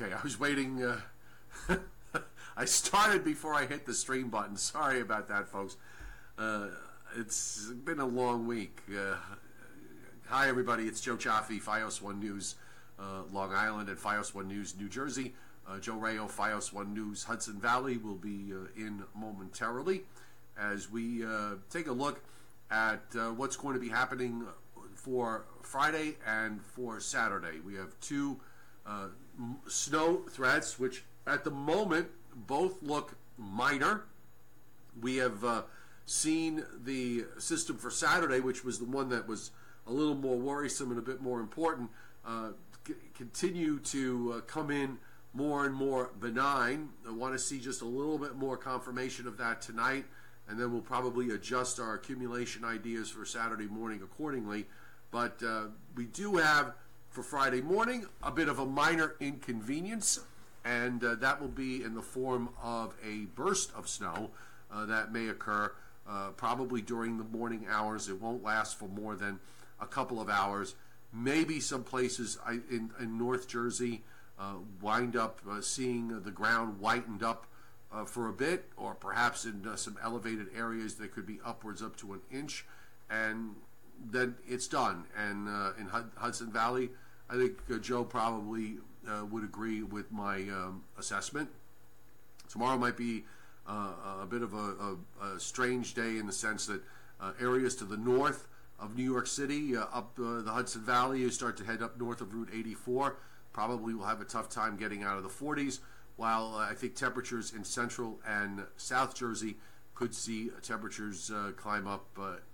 Okay, I was waiting. I started before I hit the stream button. Sorry about that, folks. It's been a long week. Hi, everybody. It's Joe Cioffi, Fios 1 News, Long Island, and Fios 1 News, New Jersey. Joe Rayo, Fios 1 News, Hudson Valley, will be in momentarily as we take a look at what's going to be happening for Friday and for Saturday. We have two snow threats, which at the moment both look minor. We have seen the system for Saturday, which was the one that was a little more worrisome and a bit more important, continue to come in more and more benign. I want to see just a little bit more confirmation of that tonight, and then we'll probably adjust our accumulation ideas for Saturday morning accordingly. But we do have, for Friday morning, a bit of a minor inconvenience, and that will be in the form of a burst of snow that may occur probably during the morning hours. It won't last for more than a couple of hours. Maybe some places in North Jersey wind up seeing the ground whitened up for a bit, or perhaps in some elevated areas there could be upwards up to an inch, and then it's done. And in Hudson Valley, I think Joe probably would agree with my assessment. Tomorrow might be a bit of a strange day in the sense that areas to the north of New York City, up the Hudson Valley, you start to head up north of Route 84, probably will have a tough time getting out of the 40s, while I think temperatures in Central and South Jersey could see temperatures climb up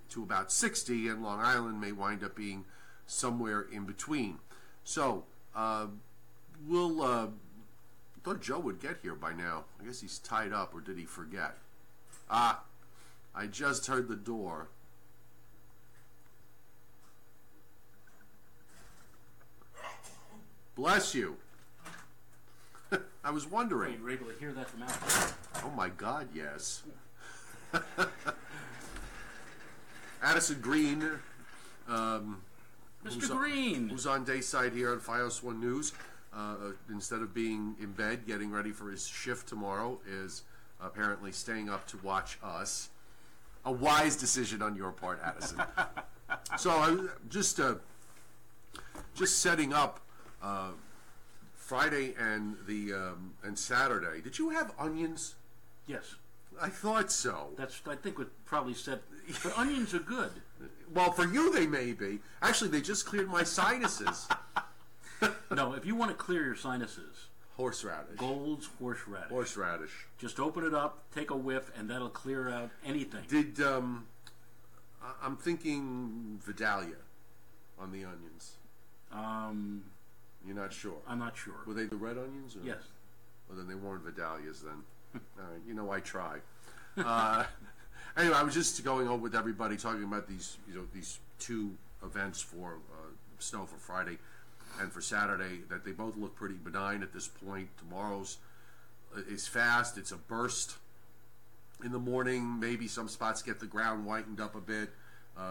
to about 60, and Long Island may wind up being somewhere in between. So, we'll... I thought Joe would get here by now. I guess he's tied up, or did he forget? I just heard the door. Bless you. I was wondering. Oh, you were able to hear that from out there? Oh my God, yes. Addison Green, Mr. Green, who's on dayside here on Fios 1 News, instead of being in bed getting ready for his shift tomorrow, is apparently staying up to watch us. A wise decision on your part, Addison. So I'm just setting up Friday and and Saturday. Did you have onions? Yes. I thought so. That's, I think, what probably said. But onions are good. Well, for you they may be. Actually, they just cleared my sinuses. No, if you want to clear your sinuses, horseradish. Gold's horseradish. Horseradish. Just open it up, take a whiff, and that'll clear out anything. Did I'm thinking Vidalia on the onions. You're not sure? I'm not sure. Were they the red onions? Or? Yes. Well, then they weren't Vidalias then. All right, I try. Anyway, I was just going over with everybody, talking about these two events for snow for Friday and for Saturday, that they both look pretty benign at this point. Tomorrow's is fast. It's a burst in the morning. Maybe some spots get the ground whitened up a bit,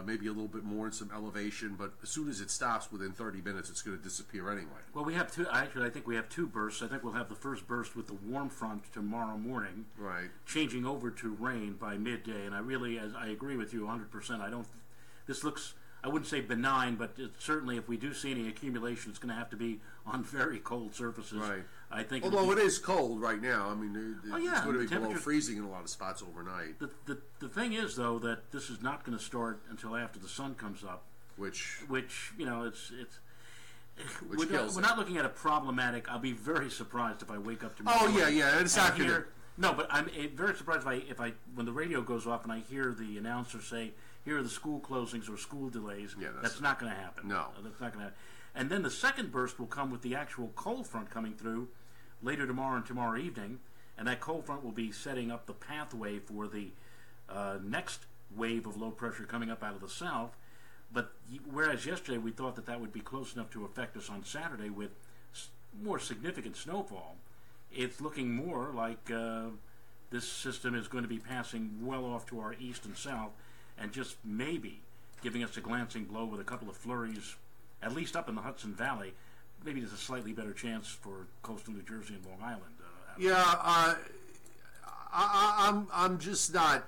maybe a little bit more in some elevation, but as soon as it stops within 30 minutes, it's going to disappear anyway. Well, we have two. Actually, I think we have two bursts. I think we'll have the first burst with the warm front tomorrow morning, right, changing over to rain by midday. And I agree with you 100%. This looks, I wouldn't say benign, but certainly if we do see any accumulation, it's going to have to be on very cold surfaces. Right. I think. Although it is cold right now. I mean, it's going to be below freezing in a lot of spots overnight. The thing is, though, that this is not going to start until after the sun comes up. Which we're not looking at a problematic. I'll be very surprised if I wake up tomorrow. Oh yeah, it's not going to. No, but I'm very surprised if I when the radio goes off and I hear the announcer say, "Here are the school closings or school delays." Yeah, that's not going to happen. No, that's not going to happen. And then the second burst will come with the actual cold front coming through later tomorrow and tomorrow evening, and that cold front will be setting up the pathway for the next wave of low pressure coming up out of the south. But whereas yesterday we thought that would be close enough to affect us on Saturday with more significant snowfall, it's looking more like this system is going to be passing well off to our east and south, and just maybe giving us a glancing blow with a couple of flurries, at least up in the Hudson Valley, maybe there's a slightly better chance for coastal New Jersey and Long Island. I'm just not.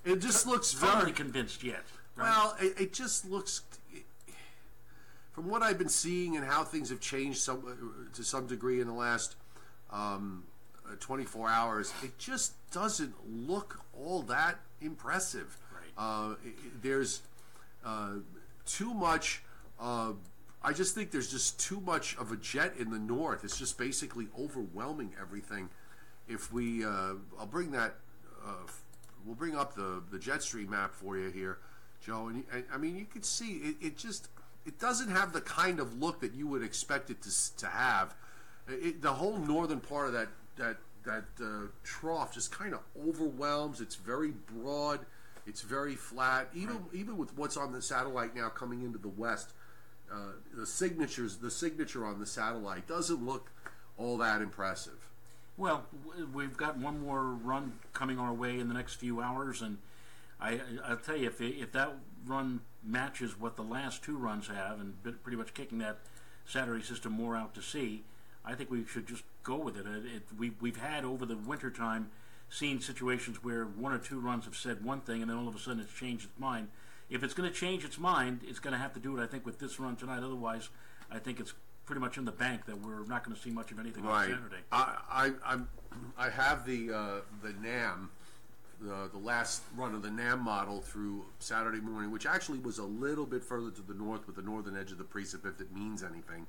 It just looks very convinced yet. Right? Well, it just looks. From what I've been seeing and how things have changed to some degree in the last 24 hours, it just doesn't look all that impressive. Right. There's too much. I just think there's just too much of a jet in the north. It's just basically overwhelming everything. If we, I'll bring that. We'll bring up the jet stream map for you here, Joe. And I mean, you can see it doesn't have the kind of look that you would expect it to have. The whole northern part of that trough just kind of overwhelms. It's very broad. It's very flat. Even with what's on the satellite now coming into the west, the signature on the satellite doesn't look all that impressive. Well, we've got one more run coming our way in the next few hours, and I'll tell you, if that run matches what the last two runs have, and pretty much kicking that Saturday system more out to sea, I think we should just go with it. We've had over the winter time seen situations where one or two runs have said one thing, and then all of a sudden it's changed its mind. If it's going to change its mind, it's going to have to do it, I think, with this run tonight. Otherwise, I think it's pretty much in the bank that we're not going to see much of anything on Saturday. I have the NAM, the last run of the NAM model through Saturday morning, which actually was a little bit further to the north with the northern edge of the precip, if it means anything,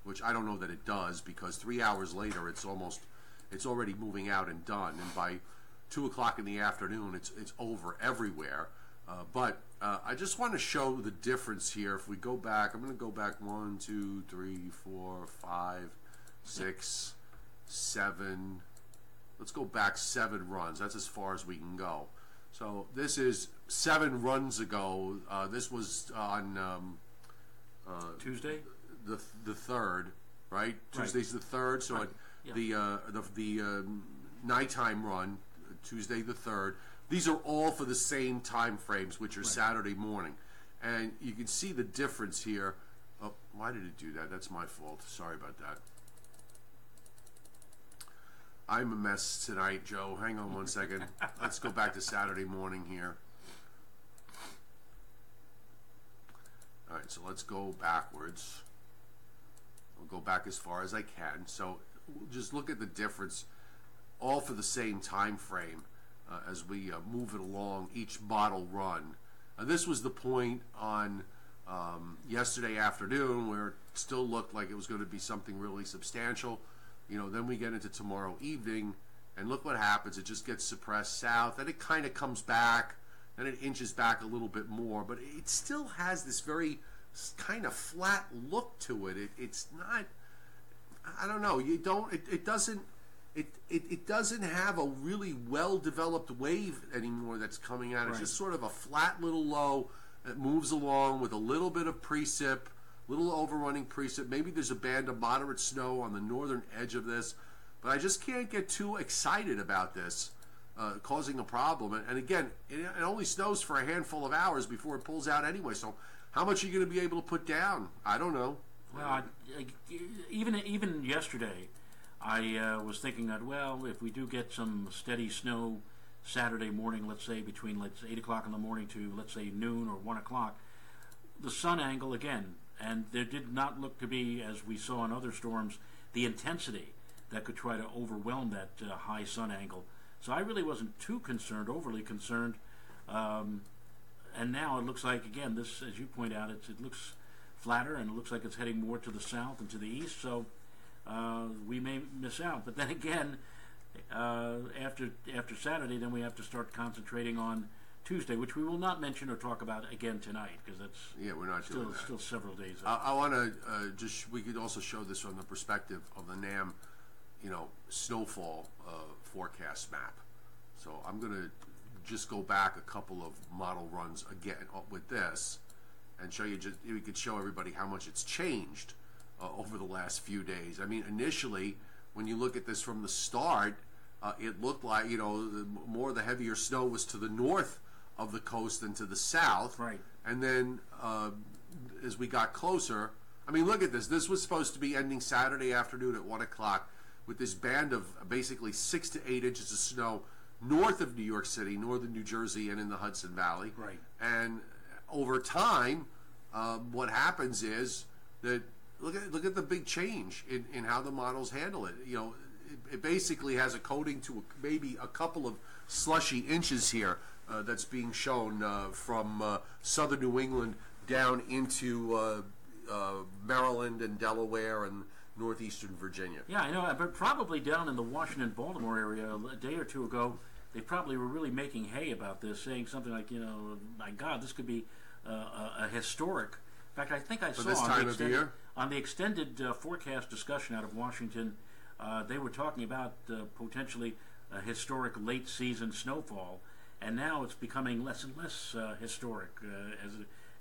which I don't know that it does, because 3 hours later it's already moving out and done, and by 2 o'clock in the afternoon it's over everywhere. But I just want to show the difference here. If we go back, I'm going to go back 1, 2, 3, 4, 5, 6, 7. Let's go back 7 runs. That's as far as we can go. So this is 7 runs ago. This was on Tuesday, the 3rd, right? Tuesday's the 3rd. So the nighttime run, Tuesday the 3rd. These are all for the same time frames, which are Saturday morning. And you can see the difference here. Oh, why did it do that? That's my fault. Sorry about that. I'm a mess tonight, Joe. Hang on one second. Let's go back to Saturday morning here. All right, so let's go backwards. I'll go back as far as I can. So just look at the difference, all for the same time frame. As we move it along each model run. This was the point on yesterday afternoon where it still looked like it was going to be something really substantial. Then we get into tomorrow evening, and look what happens. It just gets suppressed south, and it kind of comes back, and it inches back a little bit more, but it still has this very kind of flat look to it. It's not, I don't know, it doesn't have a really well-developed wave anymore that's coming out. It's just sort of a flat little low that moves along with a little bit of precip, little overrunning precip. Maybe there's a band of moderate snow on the northern edge of this, but I just can't get too excited about this causing a problem. And again, it only snows for a handful of hours before it pulls out anyway, so how much are you going to be able to put down? I don't know. Well, even yesterday, I was thinking that, well, if we do get some steady snow Saturday morning, let's say between 8 o'clock in the morning to, let's say, noon or 1 o'clock, the sun angle again, and there did not look to be, as we saw in other storms, the intensity that could try to overwhelm that high sun angle. So I really wasn't too overly concerned. And now it looks like, again, this, as you point out, it looks flatter, and it looks like it's heading more to the south and to the east, so we may miss out. But then again, after Saturday, then we have to start concentrating on Tuesday, which we will not mention or talk about again tonight, because that's we're not still several days out. I want to we could also show this from the perspective of the NAM, snowfall forecast map. So I'm going to just go back a couple of model runs again with this, and show you. We could show everybody how much it's changed over the last few days. I mean, initially, when you look at this from the start, it looked like, more of the heavier snow was to the north of the coast than to the south. Right. And then as we got closer, I mean, look at this. This was supposed to be ending Saturday afternoon at 1 o'clock with this band of basically 6 to 8 inches of snow north of New York City, northern New Jersey, and in the Hudson Valley. Right. And over time, what happens is that look at the big change in how the models handle it. You know, it basically has a coating to maybe a couple of slushy inches here that's being shown from southern New England down into Maryland and Delaware and northeastern Virginia. Yeah, I know, but probably down in the Washington-Baltimore area a day or two ago, they probably were really making hay about this, saying something like, you know, my God, this could be a historic. In fact, I think I saw this time of year? On the extended forecast discussion out of Washington, they were talking about potentially a historic late-season snowfall, and now it's becoming less and less historic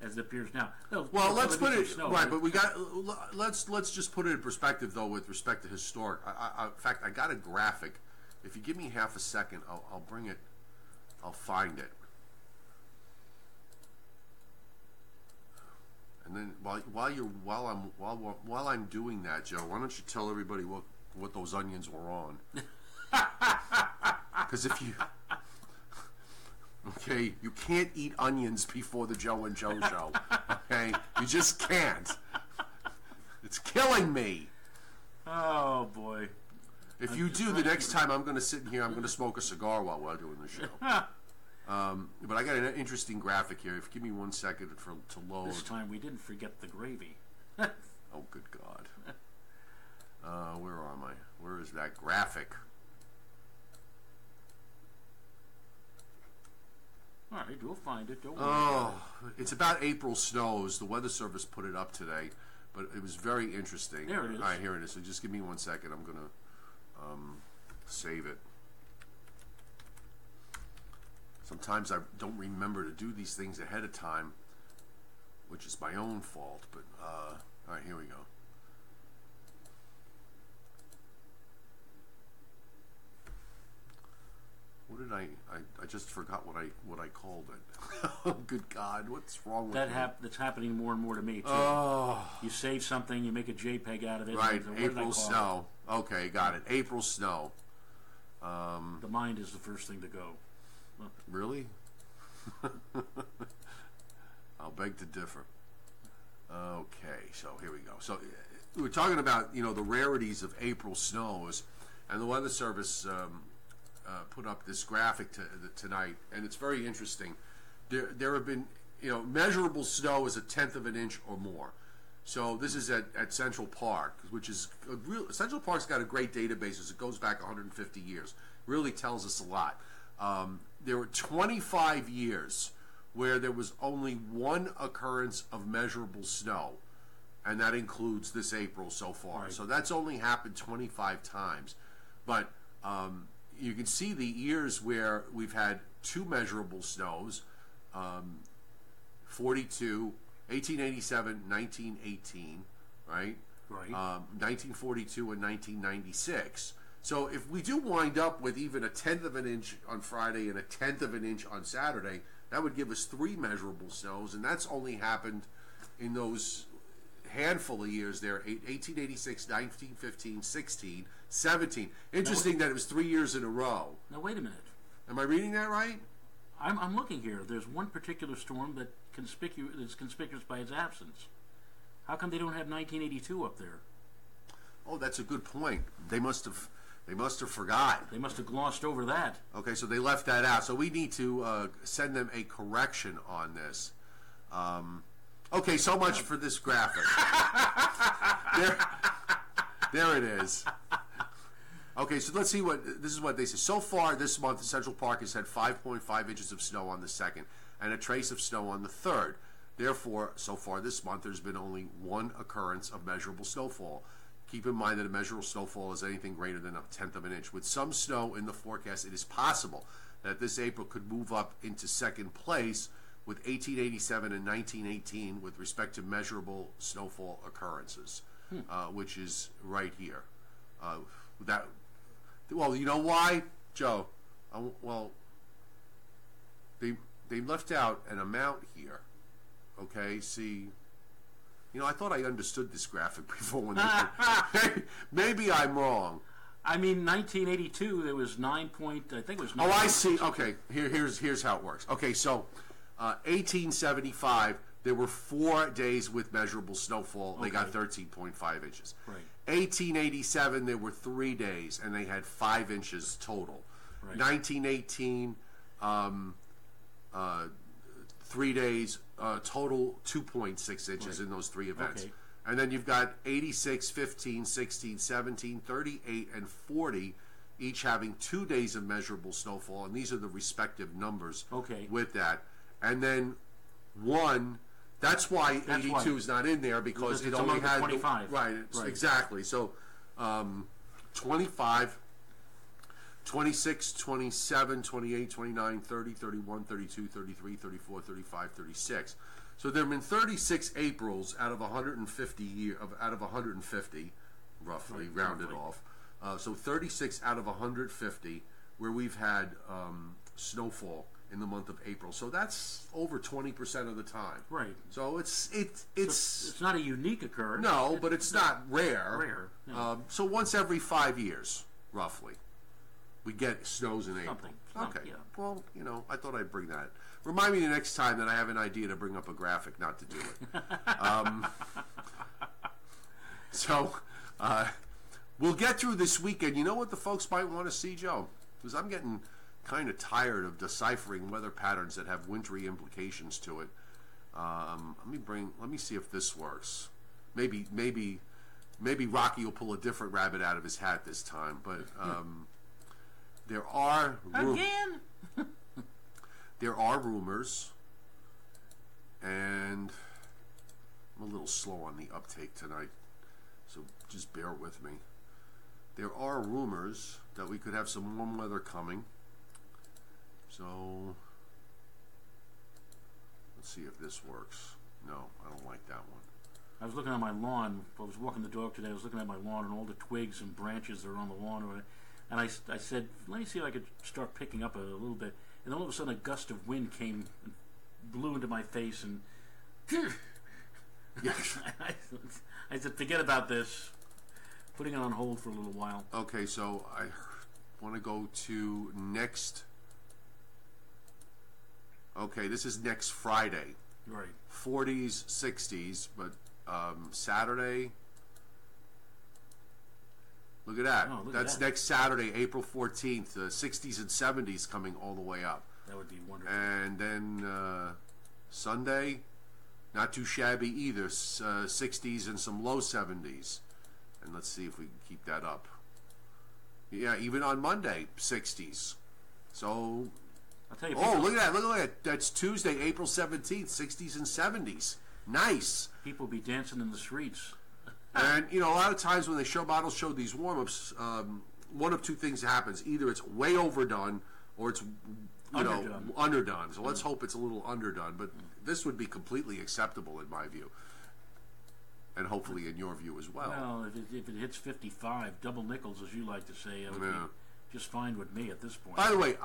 as it appears now. Well, let's put it right, but we got let's just put it in perspective though with respect to historic. In fact, I got a graphic. If you give me half a second, I'll bring it. I'll find it. And then while I'm doing that, Joe, why don't you tell everybody what those onions were on? Because if you okay, you can't eat onions before the Joe and Joe show. Okay, you just can't. It's killing me. Oh boy. If you do, the next time I'm going to sit in here, I'm going to smoke a cigar while we're doing the show. But I got an interesting graphic here. If give me 1 second to load. This time we didn't forget the gravy. Oh, good God. Where am I? Where is that graphic? All right, we'll find it. Don't worry. Oh, it's about April snows. The Weather Service put it up today, but it was very interesting. There it is. All right, here it is. So just give me 1 second. I'm going to save it. Sometimes I don't remember to do these things ahead of time, which is my own fault. But all right, here we go. What did I just forgot what I called it. Oh, good God, what's wrong with that? That's happening more and more to me too. Oh, you save something, you make a JPEG out of it. Right, April snow. Okay, got it. April snow. The mind is the first thing to go. Really? I'll beg to differ. Okay, so here we go. So we were talking about the rarities of April snows, and the Weather Service put up this graphic tonight, and it's very interesting. There have been measurable snow is 1/10 of an inch or more. So this is at Central Park, which is Central Park's got a great database. It goes back 150 years. Really tells us a lot. There were 25 years where there was only one occurrence of measurable snow, and that includes this April so far. Right. So that's only happened 25 times. But you can see the years where we've had two measurable snows, 42, 1887, 1918, right? Right. 1942 and 1996. So if we do wind up with even 1/10 of an inch on Friday and 1/10 of an inch on Saturday, that would give us 3 measurable snows, and that's only happened in those handful of years there, 1886, 1915, 16, 17. Interesting that it was 3 years in a row. Now, wait a minute. Am I reading that right? I'm looking here. There's one particular storm that is conspicuous by its absence. How come they don't have 1982 up there? Oh, that's a good point. They must have forgot. They must have glossed over that. Okay, so they left that out. So we need to send them a correction on this. Okay, so much for this graphic. There it is. Okay, so let's see this is what they say. So far this month, Central Park has had 5.5 inches of snow on the 2nd and a trace of snow on the 3rd. Therefore, so far this month, there's been only one occurrence of measurable snowfall. Keep in mind that a measurable snowfall is anything greater than 1/10 of an inch. With some snow in the forecast, it is possible that this April could move up into second place with 1887 and 1918 with respect to measurable snowfall occurrences, which is right here. Well, you know why, Joe? They left out an amount here. Okay, see, I thought I understood this graphic before when maybe I'm wrong. I mean, 1982, there was 9 point, I think it was 9. Oh, I see. Okay, here's how it works. Okay, so 1875, there were 4 days with measurable snowfall. They got 13.5 inches. Right. 1887, there were 3 days, and they had 5 inches total. Right. 1918, 3 days, total 2.6 inches in those 3 events. Okay. And then you've got 86, 15, 16, 17, 38, and 40, each having 2 days of measurable snowfall, and these are the respective numbers with that. And then 1, that's why 82 is not in there, because it only had 25. Right, exactly. So 25, 26, 27, 28, 29, 30, 31, 32, 33, 34, 35, 36. So there have been 36 Aprils out of 150 out of 150, roughly rounded off. So 36 out of 150 where we've had snowfall in the month of April. So that's over 20% of the time. Right. So it's not a unique occurrence. No, but it's not rare. Rare. Yeah. So once every 5 years, roughly, we get snows in April. Something, Okay. yeah. Well, I thought I'd bring that. Remind me the next time that I have an idea to bring up a graphic, not to do it. So we'll get through this weekend. You know what the folks might want to see, Joe? Because I'm getting kind of tired of deciphering weather patterns that have wintry implications to it. Let me see if this works. Maybe Rocky will pull a different rabbit out of his hat this time. But there are again. There are rumors, and I'm a little slow on the uptake tonight, so just bear with me. There are rumors that we could have some warm weather coming, so let's see if this works. No, I don't like that one. I was looking at my lawn. I was walking the dog today. I was looking at my lawn and all the twigs and branches that are on the lawn. And I said, let me see if I could start picking up a little bit. And all of a sudden, a gust of wind came and blew into my face, and I said, forget about this. Putting it on hold for a little while. Okay, so I want to go to next. Okay, this is next Friday. Right. 40s, 60s, but Saturday. Look at that. Oh, That's next Saturday, April 14th. 60s and 70s coming all the way up. That would be wonderful. And then Sunday, not too shabby either. 60s and some low 70s. And let's see if we can keep that up. Yeah, even on Monday, 60s. So, I'll tell you. Look at that. Look at that. That's Tuesday, April 17th, 60s and 70s. Nice. People be dancing in the streets. And, a lot of times when models show these warm-ups, one of two things happens. Either it's way overdone or it's, underdone. So let's hope it's a little underdone. But this would be completely acceptable in my view. And hopefully in your view as well. Well, if it hits 55, double nickels, as you like to say, it would be just fine with me at this point. By the way,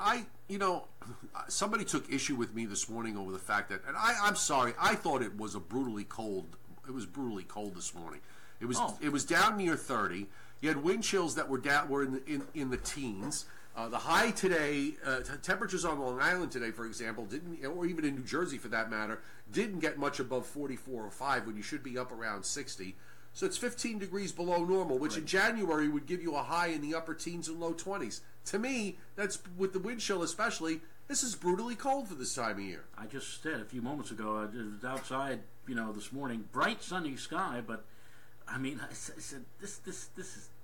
somebody took issue with me this morning over the fact that, and I'm sorry, I thought it was brutally cold this morning. It was down near 30. You had wind chills that were in the teens. The high today, temperatures on Long Island today, for example, or even in New Jersey for that matter, didn't get much above 44 or 5 when you should be up around 60. So it's 15 degrees below normal, which in January would give you a high in the upper teens and low 20s. To me, that's with the wind chill especially, this is brutally cold for this time of year. I just said a few moments ago, I was outside, this morning, bright sunny sky, but I mean, I said this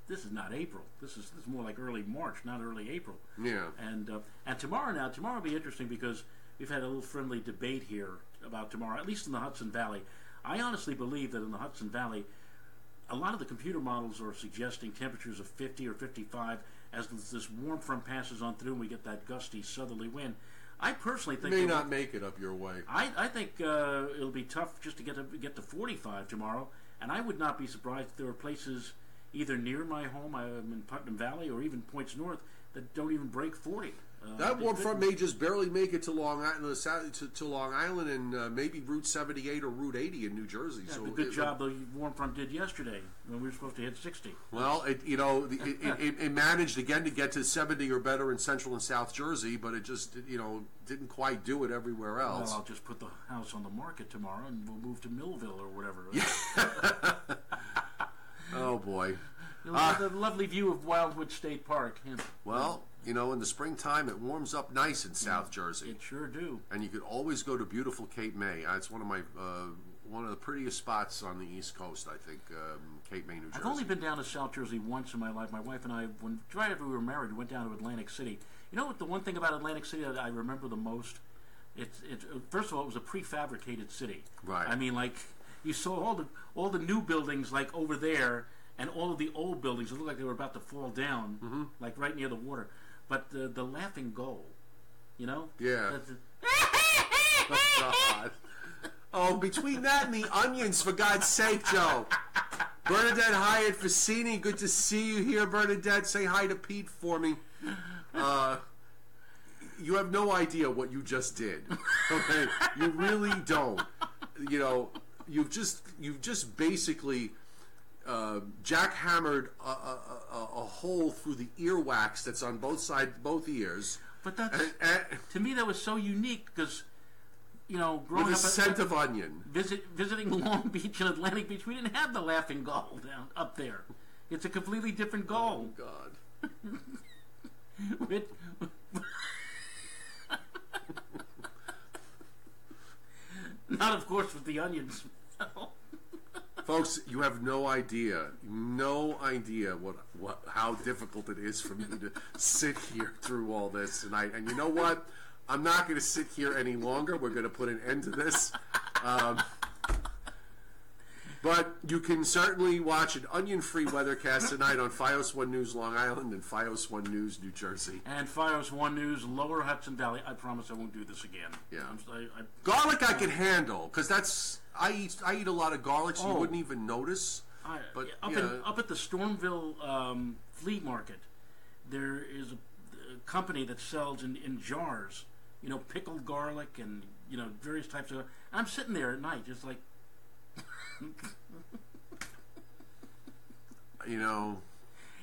is not April. This is more like early March, not early April. Yeah. And tomorrow will be interesting because we've had a little friendly debate here about tomorrow, at least in the Hudson Valley. I honestly believe that in the Hudson Valley, a lot of the computer models are suggesting temperatures of 50 or 55 as this warm front passes on through and we get that gusty southerly wind. I personally think may not make it up your way. I think it'll be tough just to get to 45 tomorrow, and I would not be surprised if there were places either near my home, I'm in Putnam Valley, or even points north that don't even break 40. That warm front may just barely make it to Long Island, to Long Island, and maybe Route 78 or Route 80 in New Jersey. Yeah, so the good job the warm front did yesterday when we were supposed to hit 60. Well, it managed again to get to 70 or better in Central and South Jersey, but it just didn't quite do it everywhere else. Well, I'll just put the house on the market tomorrow, and we'll move to Millville or whatever. Oh boy. The lovely view of Wildwood State Park. Yeah. Well, in the springtime it warms up nice in South Jersey. It sure do. And you could always go to beautiful Cape May. It's one of the prettiest spots on the East Coast, I think, Cape May, New Jersey. I've only been down to South Jersey once in my life. My wife and I, right after we were married, we went down to Atlantic City. You know what? The one thing about Atlantic City that I remember the most, first of all, it was a prefabricated city. Right. I mean, like you saw all the new buildings like over there, and all of the old buildings. It looked like they were about to fall down, like right near the water. But the laughing gull, Yeah. Oh, God. Oh, between that and the onions, for God's sake, Joe. Bernadette Hyatt Vicini, good to see you here, Bernadette. Say hi to Pete for me. You have no idea what you just did. Okay, you really don't. You've just basically jackhammered a hole through the earwax that's on both ears. But to me that was so unique because, growing with a up scent of onion. Visiting Long Beach and Atlantic Beach, we didn't have the laughing gull down up there. It's a completely different gull. Oh God. Not, of course, with the onions. Folks, you have no idea how difficult it is for me to sit here through all this tonight. And you know what? I'm not going to sit here any longer. We're going to put an end to this. But you can certainly watch an onion-free weathercast tonight on FiOS 1 News Long Island and FiOS 1 News New Jersey. And FiOS 1 News Lower Hudson Valley. I promise I won't do this again. Yeah. Garlic I can handle, because I eat a lot of garlic, so you wouldn't even notice. But up at the Stormville flea market, there is a company that sells in jars, pickled garlic and various types of. I'm sitting there at night, just like.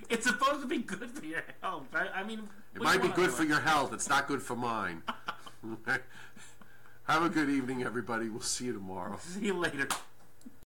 It's supposed to be good for your health. I mean, it might be good for your health. It's not good for mine. Have a good evening, everybody. We'll see you tomorrow. See you later.